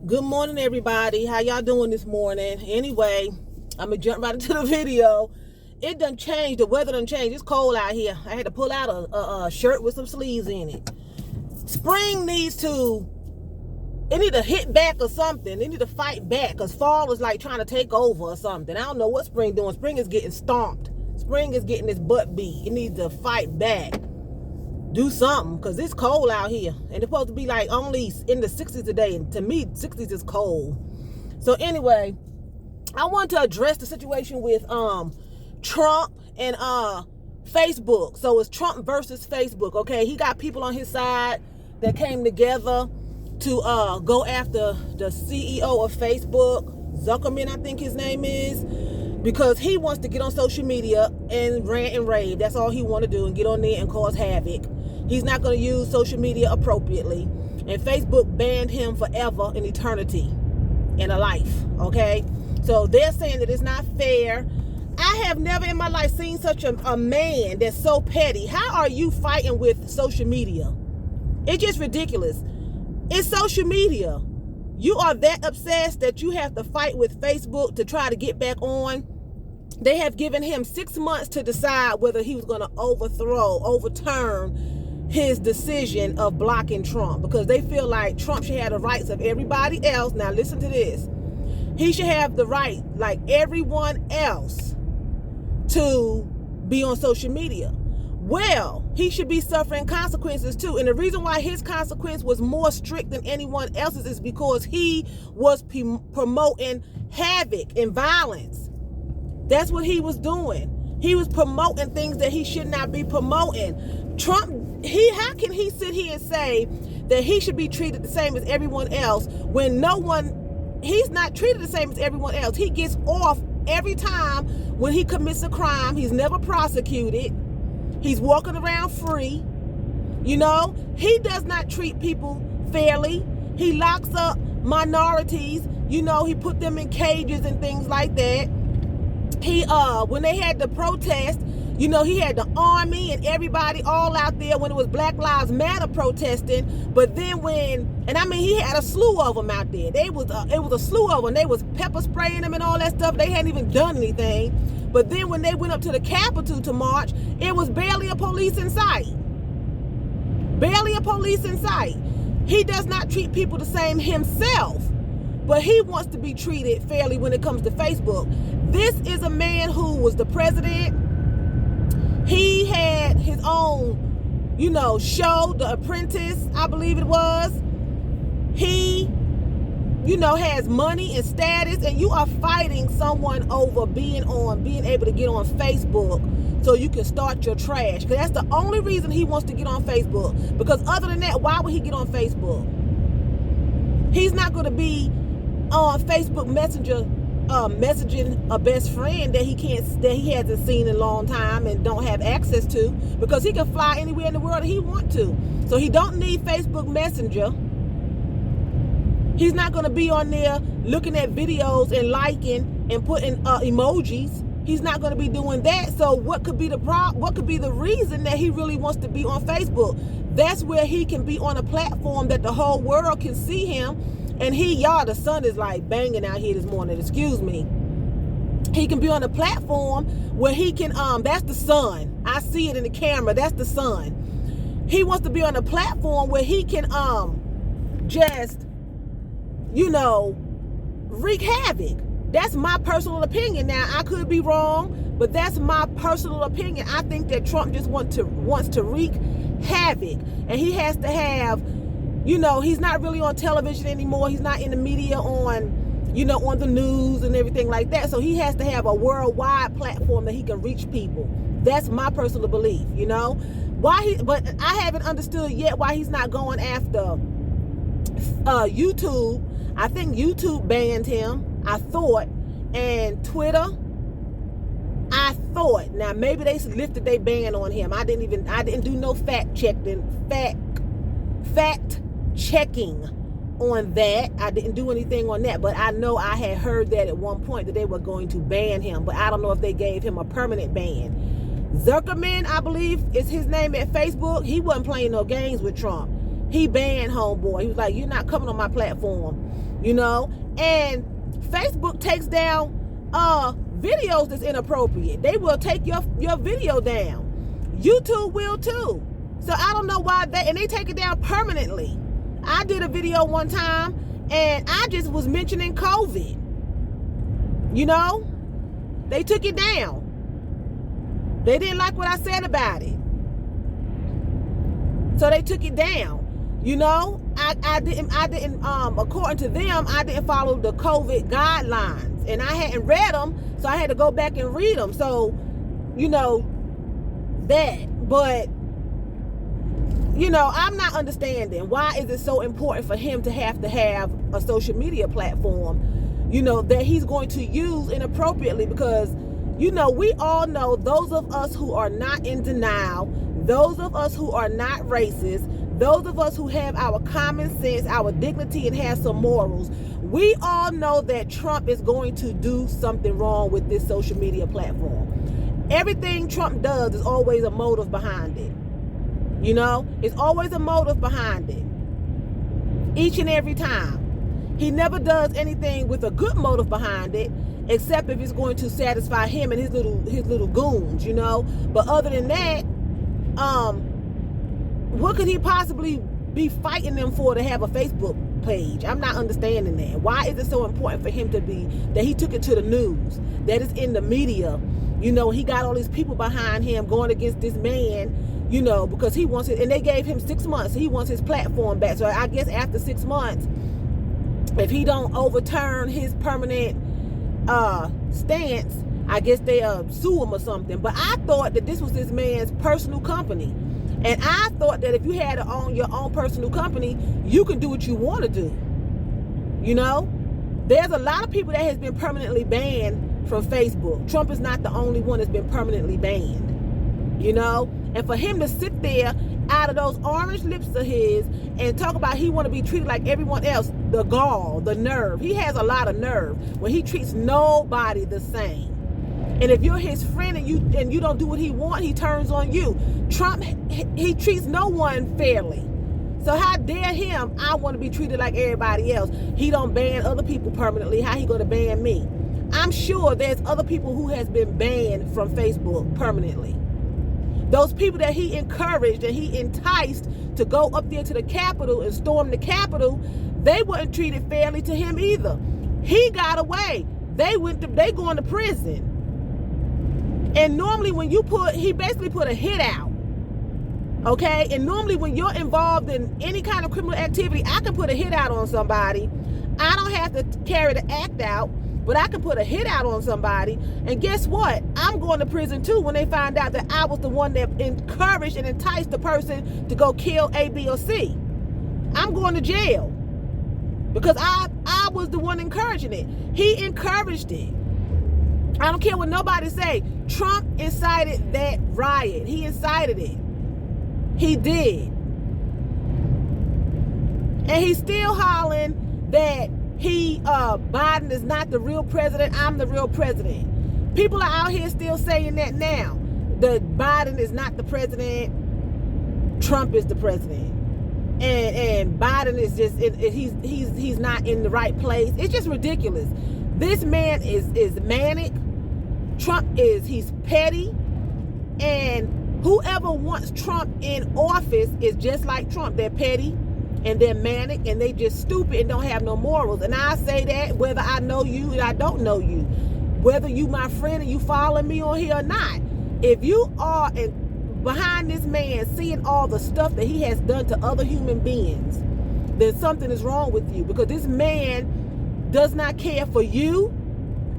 Good morning, everybody. How y'all doing this morning? Anyway, I'm gonna jump right into the video. It done changed. The weather done changed. It's cold out here. I had to pull out a shirt with some sleeves in it. Spring needs to, it need to hit back or something. It need to fight back because fall is like trying to take over or something. I don't know what spring doing. Spring is getting stomped. Spring is getting its butt beat. It needs to fight back. Do something because it's cold out here and it's supposed to be like only in the 60s today, and to me 60s is cold. So anyway, I want to address the situation with Trump and Facebook. So it's Trump versus Facebook. Okay, he got people on his side that came together to go after the CEO of Facebook, Zuckerman, I think his name is, because he wants to get on social media and rant and rave. That's all he want to do, and get on there and cause havoc. He's not going to use social media appropriately. And Facebook banned him forever in eternity in a life, okay? So they're saying that it's not fair. I have never in my life seen such a man that's so petty. How are you fighting with social media? It's just ridiculous. It's social media. You are that obsessed that you have to fight with Facebook to try to get back on. They have given him 6 months to decide whether he was going to overturn his decision of blocking Trump, because they feel like Trump should have the rights of everybody else. Now listen to this. He should have the right, like everyone else, to be on social media. Well, he should be suffering consequences too. And the reason why his consequence was more strict than anyone else's is because he was promoting havoc and violence. That's what he was doing. He was promoting things that he should not be promoting. Trump, how can he sit here and say that he should be treated the same as everyone else when he's not treated the same as everyone else. He gets off every time when he commits a crime. He's never prosecuted. He's walking around free. You know, he does not treat people fairly. He locks up minorities. You know, he put them in cages and things like that. He, when they had the protest, you know, he had the army and everybody all out there when it was Black Lives Matter protesting. But then he had a slew of them out there. It was a slew of them. They was pepper spraying them and all that stuff. They hadn't even done anything. But then when they went up to the Capitol to march, it was barely a police in sight. Barely a police in sight. He does not treat people the same himself, but he wants to be treated fairly when it comes to Facebook. This is a man who was the president. He had his own, you know, show, The Apprentice, I believe it was. He, you know, has money and status, and you are fighting someone over being able to get on Facebook so you can start your trash. Because that's the only reason he wants to get on Facebook. Because other than that, why would he get on Facebook? He's not going to be on Facebook Messenger messaging a best friend that he hasn't seen in a long time and don't have access to, because he can fly anywhere in the world he want to. So he don't need Facebook Messenger. He's not going to be on there looking at videos and liking and putting emojis. He's not going to be doing that. So what could be the problem? What could be the reason that he really wants to be on Facebook? That's where he can be on a platform that the whole world can see him. And the sun is like banging out here this morning, excuse me. He can be on a platform where he can, that's the sun. I see it in the camera, that's the sun. He wants to be on a platform where he can just, you know, wreak havoc. That's my personal opinion. Now, I could be wrong, but that's my personal opinion. I think that Trump just wants to wreak havoc. And he has to have, you know, he's not really on television anymore. He's not in the media on, you know, on the news and everything like that. So he has to have a worldwide platform that he can reach people. That's my personal belief, you know. But I haven't understood yet why he's not going after YouTube. I think YouTube banned him, I thought, and Twitter, I thought. Now maybe they lifted their ban on him. I didn't do no fact checking on that. I didn't do anything on that, but I know I had heard that at one point that they were going to ban him, but I don't know if they gave him a permanent ban. Zuckerman, I believe is his name at Facebook, he wasn't playing no games with Trump. He banned homeboy. He was like, you're not coming on my platform. you know, and Facebook takes down videos that's inappropriate. They will take your video down. YouTube will too. So I don't know why they take it down permanently. I did a video one time and I just was mentioning COVID. You know, they took it down. They didn't like what I said about it, so they took it down. You know, I didn't according to them, I didn't follow the COVID guidelines, and I hadn't read them, so I had to go back and read them. So, you know, that, but you know, I'm not understanding why is it so important for him to have a social media platform, you know, that he's going to use inappropriately, because you know, we all know, those of us who are not in denial, those of us who are not racist, those of us who have our common sense, our dignity, and have some morals, we all know that Trump is going to do something wrong with this social media platform. Everything Trump does is always a motive behind it. You know, it's always a motive behind it. Each and every time. He never does anything with a good motive behind it, except if it's going to satisfy him and his little goons, you know. But other than that, what could he possibly be fighting them for to have a Facebook page? I'm not understanding that. Why is it so important for him that he took it to the news, that it's in the media? You know, he got all these people behind him going against this man, you know, because he wants it, and they gave him 6 months. He wants his platform back. So I guess after 6 months, if he don't overturn his permanent stance, I guess they'll sue him or something. But I thought that this was this man's personal company, and I thought that if you had your own personal company, you can do what you want to do. You know, there's a lot of people that has been permanently banned from Facebook. Trump is not the only one that's been permanently banned. You know, and for him to sit there out of those orange lips of his and talk about he want to be treated like everyone else, the gall, the nerve. He has a lot of nerve when he treats nobody the same. And if you're his friend and you don't do what he wants, he turns on you. Trump, he treats no one fairly. So how dare him? I want to be treated like everybody else. He don't ban other people permanently. How he going to ban me? I'm sure there's other people who has been banned from Facebook permanently. Those people that he encouraged and he enticed to go up there to the Capitol and storm the Capitol, they weren't treated fairly to him either. He got away. They going to prison. And normally when he basically put a hit out. Okay? And normally when you're involved in any kind of criminal activity, I can put a hit out on somebody. I don't have to carry the act out, but I can put a hit out on somebody. And guess what? I'm going to prison too when they find out that I was the one that encouraged and enticed the person to go kill A, B, or C. I'm going to jail because I was the one encouraging it. He encouraged it. I don't care what nobody say. Trump incited that riot. He incited it. He did. And he's still hollering that Biden is not the real president. I'm the real president. People are out here still saying that now. That Biden is not the president. Trump is the president. And Biden is just he's not in the right place. It's just ridiculous. This man is manic. Trump he's petty, and whoever wants Trump in office is just like Trump. They're petty and they're manic and they just stupid and don't have no morals. And I say that whether I know you and I don't know you, whether you my friend and you following me on here or not. If you are behind this man seeing all the stuff that he has done to other human beings, then something is wrong with you, because this man does not care for you,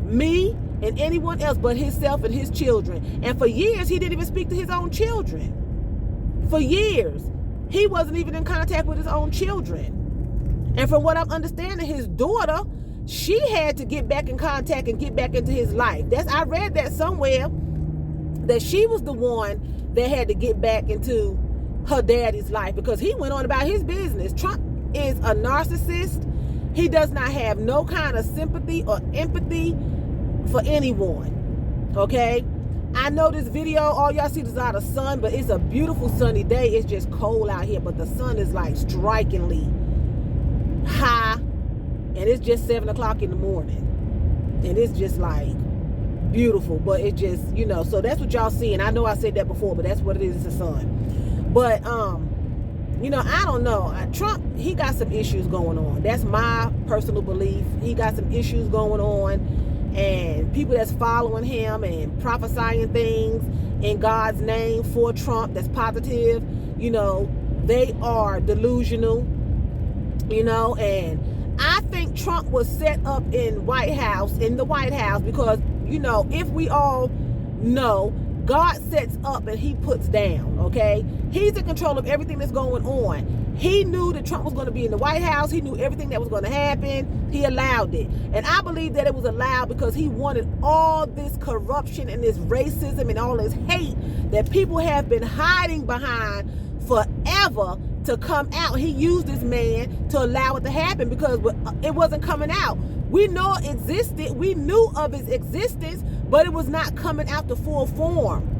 me, and anyone else but himself and his children. And for years, he didn't even speak to his own children. For years, he wasn't even in contact with his own children. And from what I'm understanding, his daughter, she had to get back in contact and get back into his life. I read that somewhere, that she was the one that had to get back into her daddy's life, because he went on about his business. Trump is a narcissist. He does not have no kind of sympathy or empathy for anyone. Okay? I know this video, all y'all see is out of sun, but it's a beautiful sunny day. It's just cold out here, but the sun is like strikingly high, and and it's just 7 o'clock in the morning, and it's just like beautiful. But it just, you know, so that's what y'all see. And I know I said that before, but that's what it is. It's the sun. But you know, I don't know. Trump, he got some issues going on. That's my personal belief. He got some issues going on, and people that's following him and prophesying things in God's name for Trump that's positive, you know, they are delusional, you know. And I think Trump was set up in the White House because, you know, if we all know, God sets up and he puts down, okay? He's in control of everything that's going on. He knew that Trump was going to be in the White House. He knew everything that was going to happen. He allowed it. And I believe that it was allowed because he wanted all this corruption and this racism and all this hate that people have been hiding behind forever to come out. He used this man to allow it to happen because it wasn't coming out. We know it existed. We knew of its existence, but it was not coming out to full form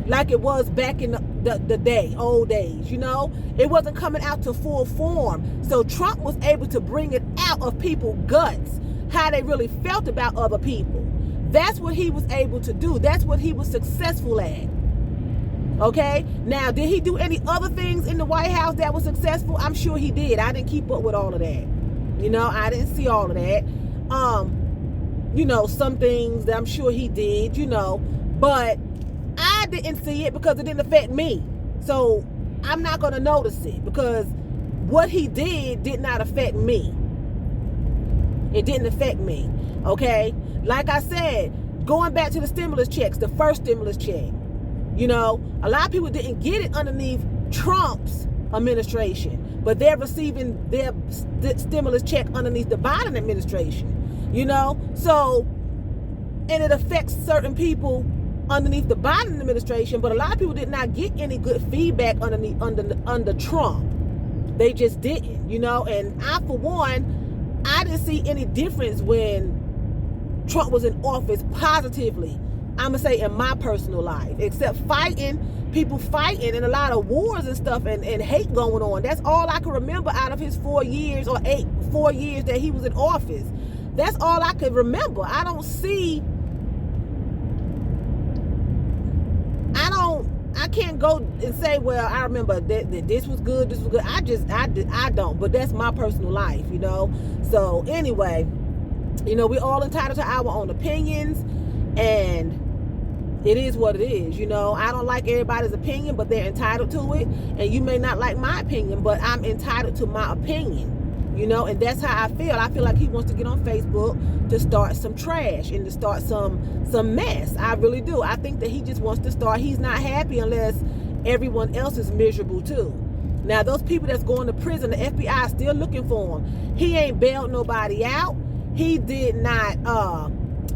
like it was back in the old days, you know? It wasn't coming out to full form. So Trump was able to bring it out of people's guts, how they really felt about other people. That's what he was able to do. That's what he was successful at. Okay? Now, did he do any other things in the White House that was successful? I'm sure he did. I didn't keep up with all of that. You know, I didn't see all of that. You know, some things that I'm sure he did, you know, but I didn't see it because it didn't affect me. So I'm not going to notice it because what he did not affect me. It didn't affect me. Okay? Like I said, going back to the stimulus checks, the first stimulus check, you know, a lot of people didn't get it underneath Trump's administration, but they're receiving their stimulus check underneath the Biden administration, you know. So, and it affects certain people underneath the Biden administration, but a lot of people did not get any good feedback under Trump. They just didn't, you know. And I, for one, I didn't see any difference when Trump was in office positively. I'm gonna say in my personal life, except people fighting and a lot of wars and stuff and hate going on. That's all I can remember out of his 4 years or 4 years that he was in office. That's all I could remember. I can't go and say, well, I remember that this was good, this was good. I don't, but that's my personal life, you know. So anyway, you know, we're all entitled to our own opinions, and it is what it is, you know. I don't like everybody's opinion, but they're entitled to it. And you may not like my opinion, but I'm entitled to my opinion, you know. And that's how I feel. I feel like he wants to get on Facebook to start some trash and to start some mess. I really do. I think that he just wants to start. He's not happy unless everyone else is miserable too. Now, those people that's going to prison, the FBI is still looking for him. He ain't bailed nobody out. He did not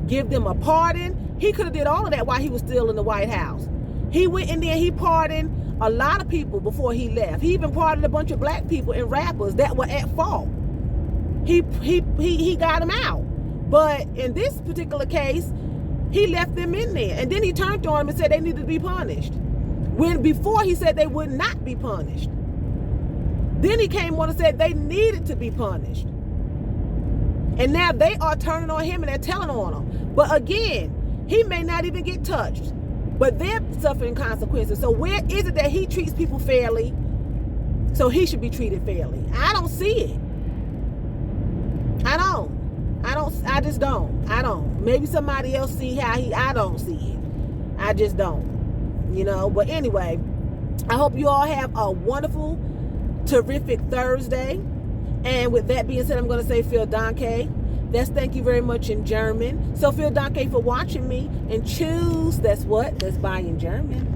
give them a pardon. He could have did all of that while he was still in the White House. He went in there, he pardoned a lot of people before he left. He even pardoned a bunch of black people and rappers that were at fault. He got them out. But in this particular case, he left them in there. And then he turned on them and said they needed to be punished. When before he said they would not be punished. Then he came on and said they needed to be punished. And now they are turning on him and they're telling on him. But again, he may not even get touched, but they're suffering consequences. So where is it that he treats people fairly? So he should be treated fairly. I don't see it. I just don't. Maybe somebody else see how I don't see it. I just don't, you know. But anyway, I hope you all have a wonderful, terrific Thursday. And with that being said, I'm going to say vielen Dank. That's thank you very much in German. So vielen Dank for watching me. And choose, that's what? That's bye in German.